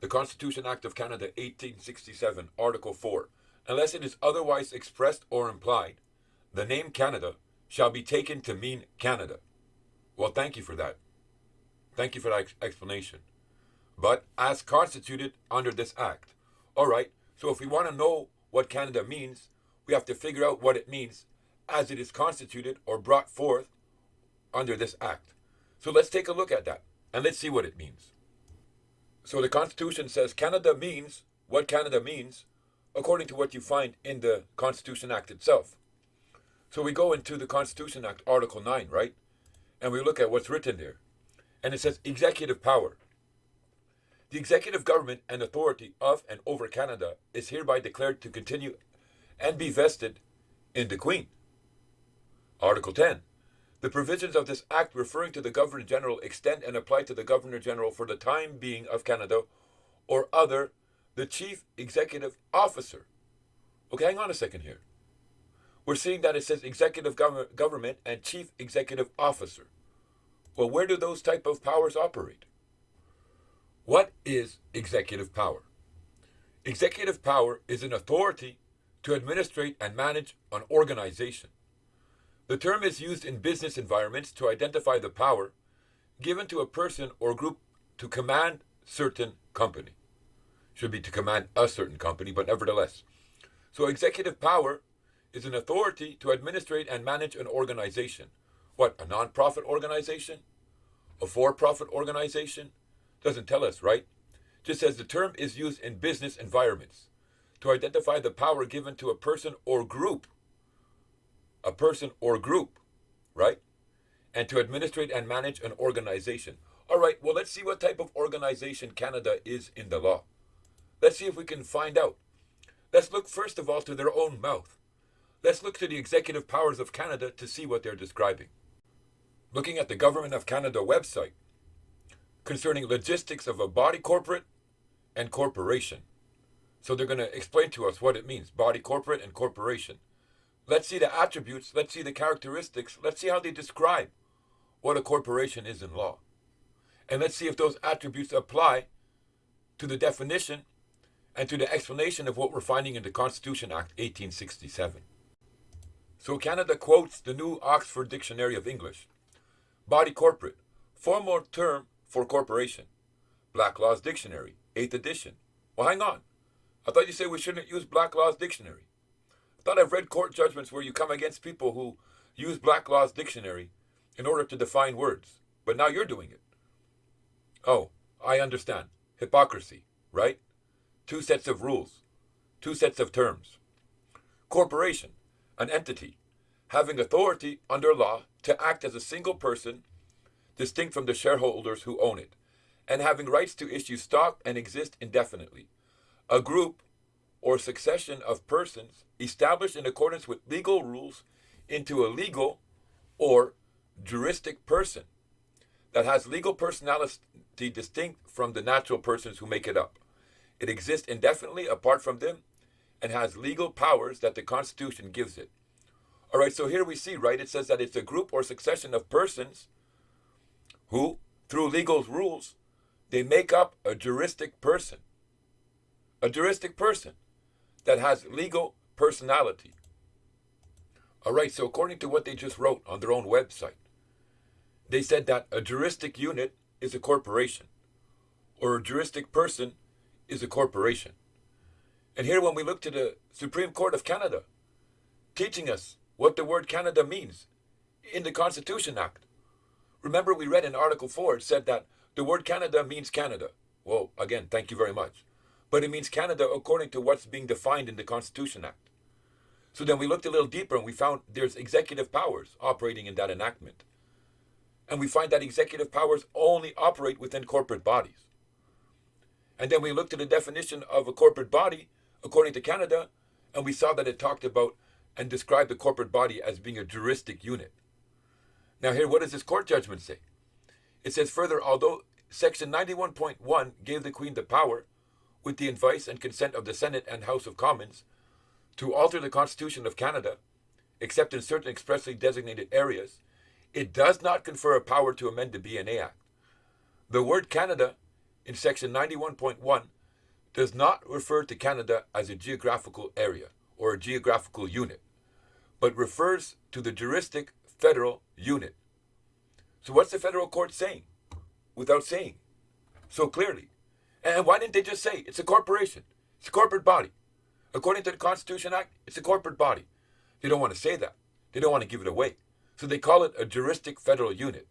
Constitution Act of Canada 1867, Article 4, unless it is otherwise expressed or implied, the name Canada shall be taken to mean Canada. Well, thank you for that. Thank you for that explanation. But as constituted under this act. All right, so if we want to know what Canada means, we have to figure out what it means as it is constituted or brought forth under this act. So let's take a look at that and let's see what it means. So the Constitution says Canada means what Canada means according to what you find in the Constitution Act itself. So we go into the Constitution Act, Article 9, right? And we look at what's written there. And it says executive power. The executive government and authority of and over Canada is hereby declared to continue and be vested in the Queen. Article 10. The provisions of this act referring to the Governor General extend and apply to the Governor General for the time being of Canada or other, the Chief Executive Officer. Okay, hang on a second here. We're seeing that it says Executive Government and Chief Executive Officer. Well, where do those type of powers operate? What is executive power? Executive power is an authority to administrate and manage an organization. The term is used in business environments to identify the power given to a person or group to command certain company. Should be to command a certain company, but nevertheless. So executive power is an authority to administrate and manage an organization. What, a non-profit organization? A for-profit organization? Doesn't tell us, right? Just says the term is used in business environments to identify the power given to a person or group. A person or group, right? And to administrate and manage an organization. All right, well, let's see what type of organization Canada is in the law. Let's see if we can find out. Let's look first of all to their own mouth. Let's look to the executive powers of Canada to see what they're describing. Looking at the Government of Canada website concerning logistics of a body corporate and corporation. So they're going to explain to us what it means, body corporate and corporation. Let's see the attributes, let's see the characteristics, let's see how they describe what a corporation is in law. And let's see if those attributes apply to the definition and to the explanation of what we're finding in the Constitution Act 1867. So Canada quotes the New Oxford Dictionary of English. Body corporate, formal term for corporation. Black Laws Dictionary, 8th edition. Well, hang on. I thought you said we shouldn't use Black Laws Dictionary. I thought I've read court judgments where you come against people who use Black Laws Dictionary in order to define words. But now you're doing it. Oh, I understand. Hypocrisy, right? Two sets of rules. Two sets of terms. Corporation, an entity, having authority under law to act as a single person distinct from the shareholders who own it, and having rights to issue stock and exist indefinitely. A group or succession of persons established in accordance with legal rules into a legal or juristic person that has legal personality distinct from the natural persons who make it up. It exists indefinitely apart from them and has legal powers that the Constitution gives it. All right, so here we see, right, it says that it's a group or succession of persons who, through legal rules, they make up a juristic person. A juristic person that has legal personality. All right, so according to what they just wrote on their own website, they said that a juristic unit is a corporation, or a juristic person is a corporation. And here when we look to the Supreme Court of Canada, teaching us what the word Canada means in the Constitution Act. Remember we read in Article 4, it said that the word Canada means Canada. Well, again, thank you very much. But it means Canada according to what's being defined in the Constitution Act. So then we looked a little deeper and we found there's executive powers operating in that enactment. And we find that executive powers only operate within corporate bodies. And then we looked at the definition of a corporate body according to Canada, and we saw that it talked about and described the corporate body as being a juristic unit. Now here, what does this court judgment say? It says further, although Section 91.1 gave the Queen the power, with the advice and consent of the Senate and House of Commons, to alter the Constitution of Canada, except in certain expressly designated areas, it does not confer a power to amend the BNA Act. The word Canada in Section 91.1 does not refer to Canada as a geographical area or a geographical unit, but refers to the juristic federal unit. So what's the federal court saying without saying so clearly? And why didn't they just say it's a corporation? It's a corporate body. According to the Constitution Act, it's a corporate body. They don't want to say that. They don't want to give it away. So they call it a juristic federal unit.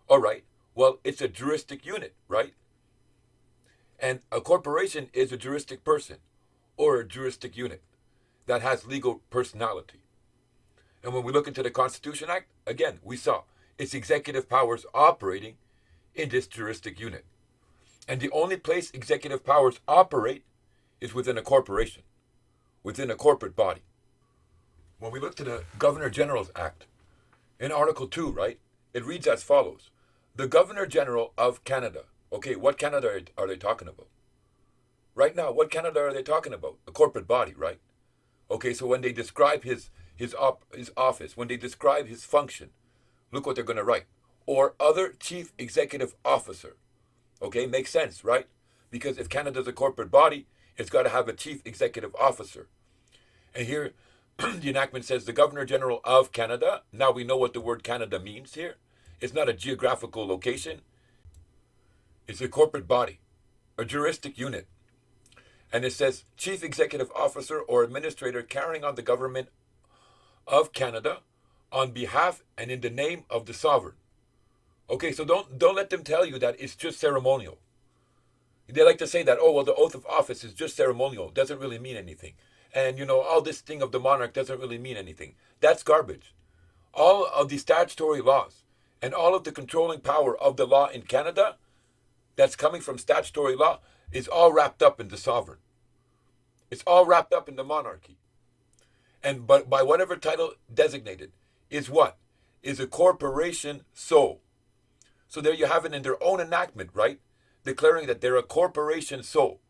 All right, well, it's a juristic unit, right? And a corporation is a juristic person or a juristic unit that has legal personality. And when we look into the Constitution Act, again, we saw its executive powers operating in this juristic unit. And the only place executive powers operate is within a corporation, within a corporate body. When we look to the Governor General's Act, in Article 2, right, it reads as follows. The Governor General of Canada. Okay, what Canada are they talking about? Right now, what Canada are they talking about? A corporate body, right? Okay, so when they describe his office, when they describe his function, look what they're going to write. Or other chief executive officer. Okay, makes sense, right? Because if Canada's a corporate body, it's got to have a chief executive officer. And here, the enactment says the Governor General of Canada. Now we know what the word Canada means here. It's not a geographical location. It's a corporate body, a juristic unit. And it says chief executive officer or administrator carrying on the government of Canada on behalf and in the name of the sovereign. Okay, so don't let them tell you that it's just ceremonial. They like to say that, oh, well, the oath of office is just ceremonial. It doesn't really mean anything. And, all this thing of the monarch doesn't really mean anything. That's garbage. All of the statutory laws and all of the controlling power of the law in Canada that's coming from statutory law is all wrapped up in the sovereign. It's all wrapped up in the monarchy. And but by whatever title designated is what? Is a corporation sole. So there you have it in their own enactment, right? Declaring that they're a corporation sole.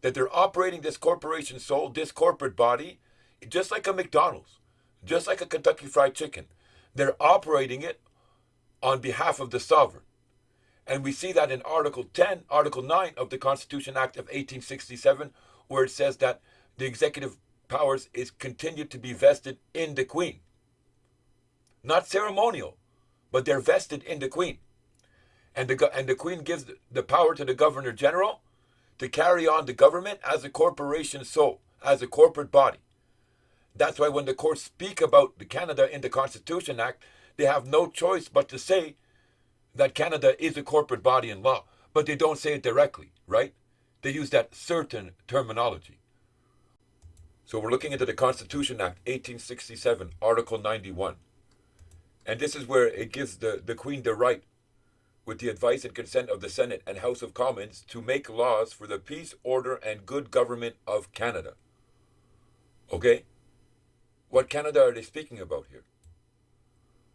That they're operating this corporation sole, this corporate body, just like a McDonald's, just like a Kentucky Fried Chicken. They're operating it on behalf of the sovereign. And we see that in Article 10, Article 9 of the Constitution Act of 1867, where it says that the executive powers is continued to be vested in the Queen. Not ceremonial, but they're vested in the Queen. And the Queen gives the power to the Governor General to carry on the government as a corporation sole, as a corporate body. That's why when the courts speak about the Canada in the Constitution Act, they have no choice but to say that Canada is a corporate body in law. But they don't say it directly, right? They use that certain terminology. So we're looking into the Constitution Act 1867, Article 91. And this is where it gives the Queen the right, with the advice and consent of the Senate and House of Commons, to make laws for the peace, order, and good government of Canada. Okay? What Canada are they speaking about here?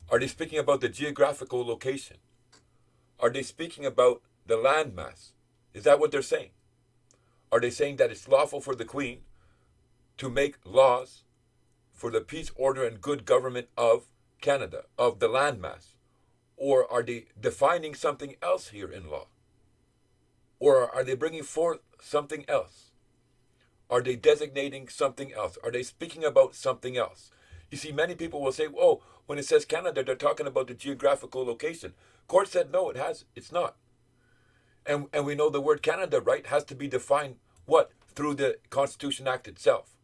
Are they speaking about the geographical location? Are they speaking about the landmass? Is that what they're saying? Are they saying that it's lawful for the Queen to make laws for the peace, order, and good government of Canada, of the landmass? Or are they defining something else here in law? Or are they bringing forth something else? Are they designating something else? Are they speaking about something else? You see, many people will say, oh, when it says Canada, they're talking about the geographical location. Court said, no, it's not. And we know the word Canada, right, has to be defined, what? Through the Constitution Act itself.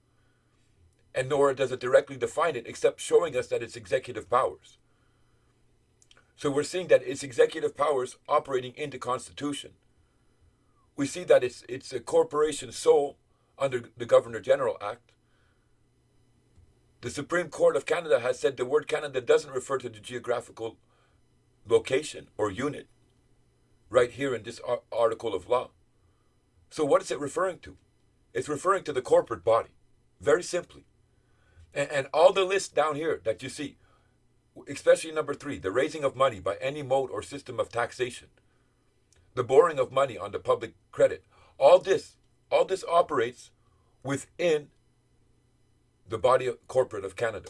And nor does it directly define it, except showing us that it's executive powers. So we're seeing that it's executive powers operating in the Constitution. We see that it's a corporation sole under the Governor General Act. The Supreme Court of Canada has said the word Canada doesn't refer to the geographical location or unit right here in this article of law. So what is it referring to? It's referring to the corporate body, very simply. And all the lists down here that you see, especially number 3, the raising of money by any mode or system of taxation, the borrowing of money on the public credit, all this operates within the body of corporate of Canada.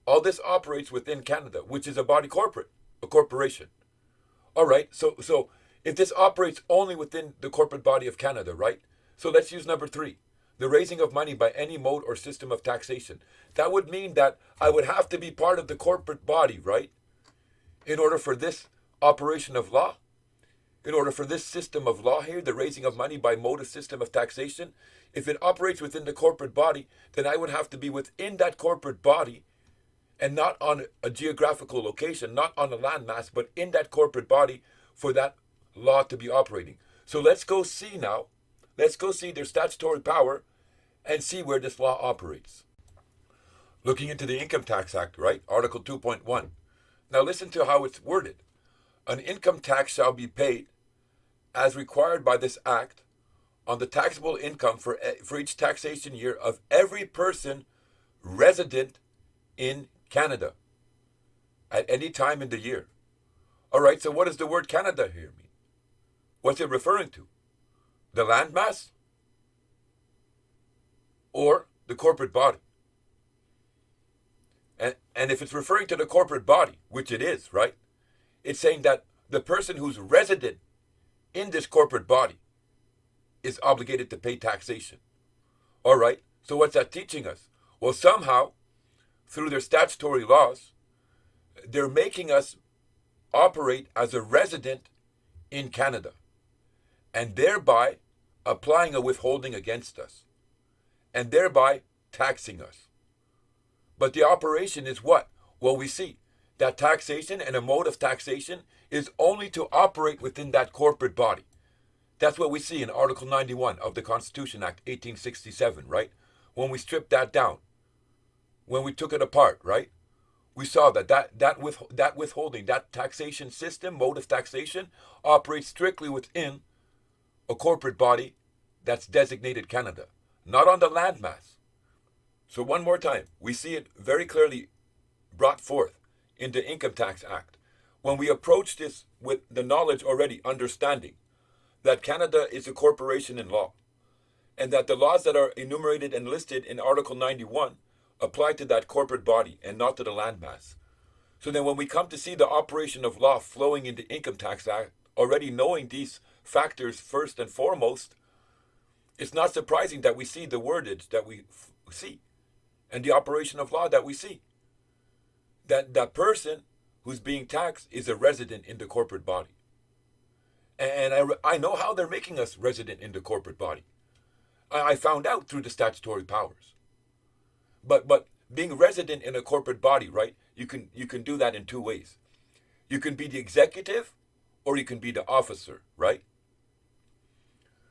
All this operates within Canada, which is a body corporate, a corporation. All right, so if this operates only within the corporate body of Canada, right, So let's use number 3. The raising of money by any mode or system of taxation. That would mean that I would have to be part of the corporate body, right? In order for this operation of law, in order for this system of law here, the raising of money by mode or system of taxation, if it operates within the corporate body, then I would have to be within that corporate body and not on a geographical location, not on a landmass, but in that corporate body for that law to be operating. So let's go see now. Let's go see their statutory power and see where this law operates. Looking into the Income Tax Act, right? Article 2.1. Now listen to how it's worded. An income tax shall be paid as required by this act on the taxable income for each taxation year of every person resident in Canada at any time in the year. All right, so what does the word Canada here mean? What's it referring to? The landmass or the corporate body? And if it's referring to the corporate body, which it is, right? It's saying that the person who's resident in this corporate body is obligated to pay taxation. All right, so what's that teaching us? Well, somehow, through their statutory laws, they're making us operate as a resident in Canada and thereby applying a withholding against us and thereby taxing us. But the operation is what? Well, we see that taxation and a mode of taxation is only to operate within that corporate body. That's what we see in Article 91 of the Constitution Act 1867, right? When we stripped that down, when we took it apart, right? We saw that withholding, that taxation system, mode of taxation, operates strictly within a corporate body that's designated Canada, not on the landmass. So one more time, we see it very clearly brought forth in the Income Tax Act. When we approach this with the knowledge already, understanding that Canada is a corporation in law, and that the laws that are enumerated and listed in Article 91 apply to that corporate body and not to the landmass. So then when we come to see the operation of law flowing in the Income Tax Act, already knowing these factors first and foremost, it's not surprising that we see the wordage that we see and the operation of law that we see. That person who's being taxed is a resident in the corporate body. And I know how they're making us resident in the corporate body. I found out through the statutory powers. But being resident in a corporate body, right? You can do that in two ways. You can be the executive or you can be the officer, right?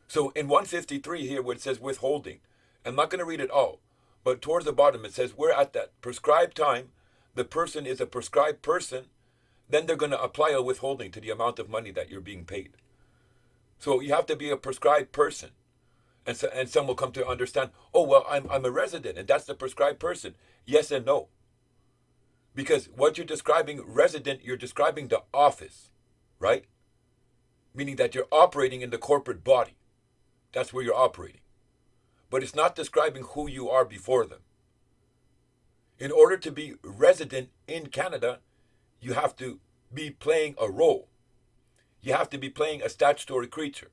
So in 153 here where it says withholding, I'm not going to read it all, but towards the bottom it says where at that prescribed time the person is a prescribed person, then they're going to apply a withholding to the amount of money that you're being paid. So you have to be a prescribed person. And some will come to understand, oh, well, I'm a resident, and that's the prescribed person. Yes and no. Because what you're describing, resident, you're describing the office, right? Meaning that you're operating in the corporate body. That's where you're operating. But it's not describing who you are before them. In order to be resident in Canada, you have to be playing a role. You have to be playing a statutory creature.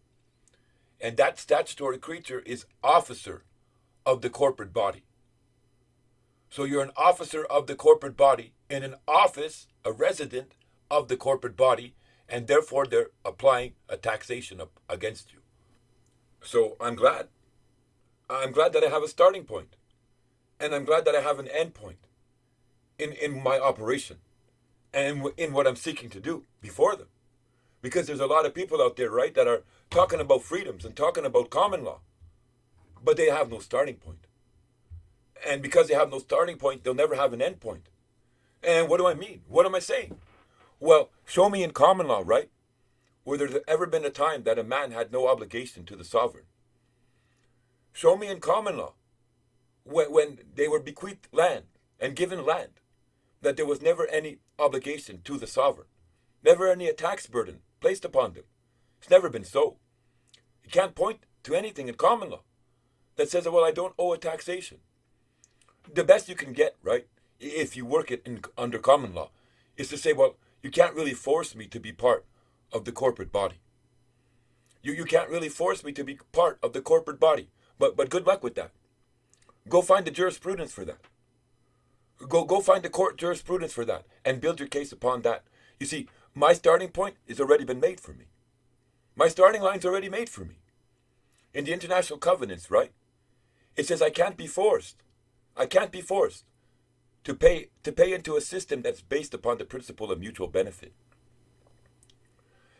And that statutory creature is officer of the corporate body. So you're an officer of the corporate body in an office, a resident of the corporate body, and therefore they're applying a taxation against you. So I'm glad. I'm glad that I have a starting point. And I'm glad that I have an end point in my operation and in what I'm seeking to do before them. Because there's a lot of people out there, right, that are talking about freedoms and talking about common law, but they have no starting point. And because they have no starting point, they'll never have an end point. And what do I mean? What am I saying? Well, show me in common law, right, where there's ever been a time that a man had no obligation to the sovereign. Show me in common law when they were bequeathed land and given land that there was never any obligation to the sovereign, never any tax burden placed upon them. It's never been so. You can't point to anything in common law that says, well, I don't owe a taxation. The best you can get, right, if you work it under common law, is to say, well, you can't really force me to be part of the corporate body. You can't really force me to be part of the corporate body. But good luck with that. Go find the jurisprudence for that. Go find the court jurisprudence for that and build your case upon that. You see, my starting point has already been made for me. My starting line's already made for me. In the international covenants, right? It says I can't be forced. I can't be forced to pay into a system that's based upon the principle of mutual benefit.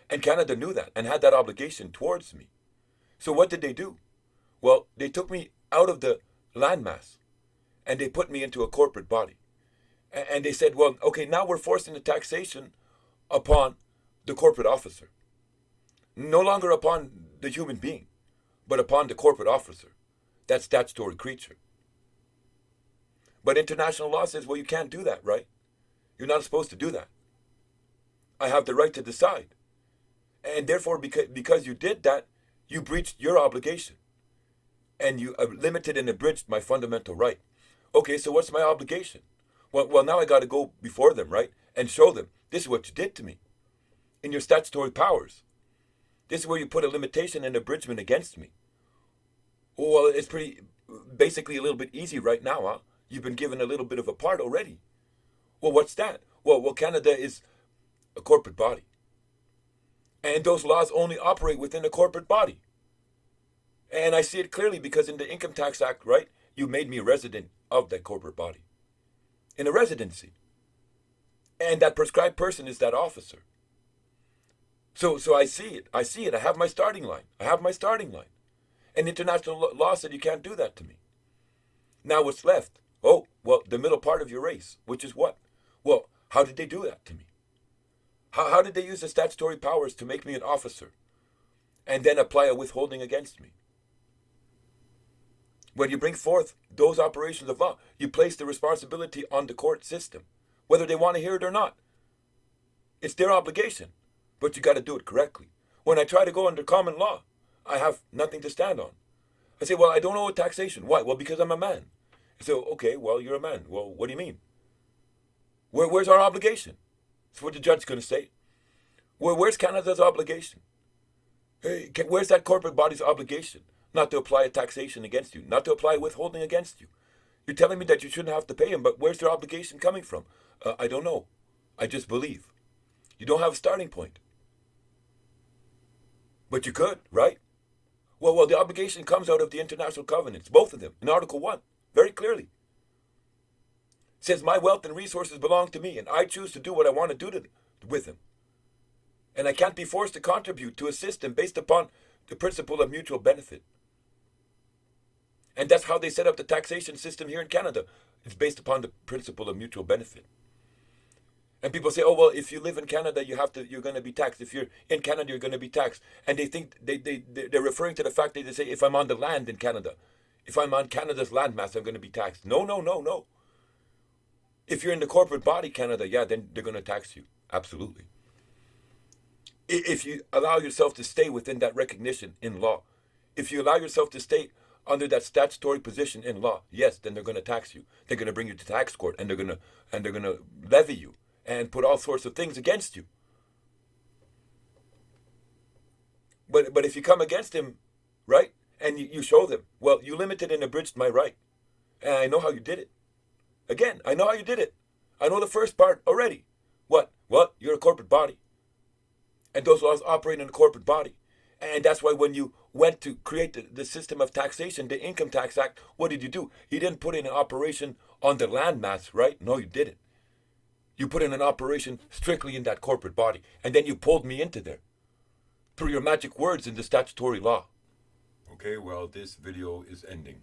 And Canada knew that and had that obligation towards me. So what did they do? Well, they took me out of the landmass and they put me into a corporate body. And they said, well, okay, now we're forcing the taxation upon the corporate officer. No longer upon the human being, but upon the corporate officer, that statutory creature. But international law says, well, you can't do that, right? You're not supposed to do that. I have the right to decide. And therefore, because you did that, you breached your obligation. And you limited and abridged my fundamental right. Okay, so what's my obligation? Well, now I got to go before them, right? And show them, this is what you did to me. In your statutory powers. This is where you put a limitation and abridgment against me. Well, it's basically a little bit easy right now, huh? You've been given a little bit of a part already. Well, what's that? Well, Canada is a corporate body. And those laws only operate within a corporate body. And I see it clearly because in the Income Tax Act, right, you made me a resident of that corporate body. In a residency. And that prescribed person is that officer. So I see it. I have my starting line. And international law said you can't do that to me. Now what's left? Oh, well, the middle part of your race, which is what? Well, how did they do that to me? How did they use the statutory powers to make me an officer and then apply a withholding against me? When you bring forth those operations of law, you place the responsibility on the court system, whether they want to hear it or not. It's their obligation, but you got to do it correctly. When I try to go under common law, I have nothing to stand on. I say, well, I don't owe taxation. Why? Well, because I'm a man. So, okay, well, you're a man. Well, what do you mean? Where's our obligation? That's what the judge's going to say. Where's Canada's obligation? Hey, where's that corporate body's obligation? Not to apply a taxation against you, not to apply withholding against you. You're telling me that you shouldn't have to pay him, but where's their obligation coming from? I don't know. I just believe. You don't have a starting point. But you could, right? Well, the obligation comes out of the international covenants, both of them, in Article 1, very clearly. It says, my wealth and resources belong to me, and I choose to do what I want to do with them. And I can't be forced to contribute to a system based upon the principle of mutual benefit. And that's how they set up the taxation system here in Canada. It's based upon the principle of mutual benefit. And people say, oh, well, if you live in Canada, you're going to be taxed. If you're in Canada, you're going to be taxed. And they think they're referring to the fact that they say, if I'm on the land in Canada, if I'm on Canada's landmass, I'm going to be taxed. No. If you're in the corporate body, Canada, yeah, then they're going to tax you. Absolutely. If you allow yourself to stay within that recognition in law, if you allow yourself to stay under that statutory position in law, yes, then they're going to tax you. They're going to bring you to tax court, and they're going to levy you and put all sorts of things against you. But if you come against him, right, and you show them, well, you limited and abridged my right, and I know how you did it. Again, I know how you did it. I know the first part already. What? Well, you're a corporate body. And those laws operate in a corporate body. And that's why when you went to create the system of taxation, the Income Tax Act, what did you do? You didn't put in an operation on the landmass, right? No, you didn't. You put in an operation strictly in that corporate body. And then you pulled me into there through your magic words in the statutory law. Okay, well, this video is ending.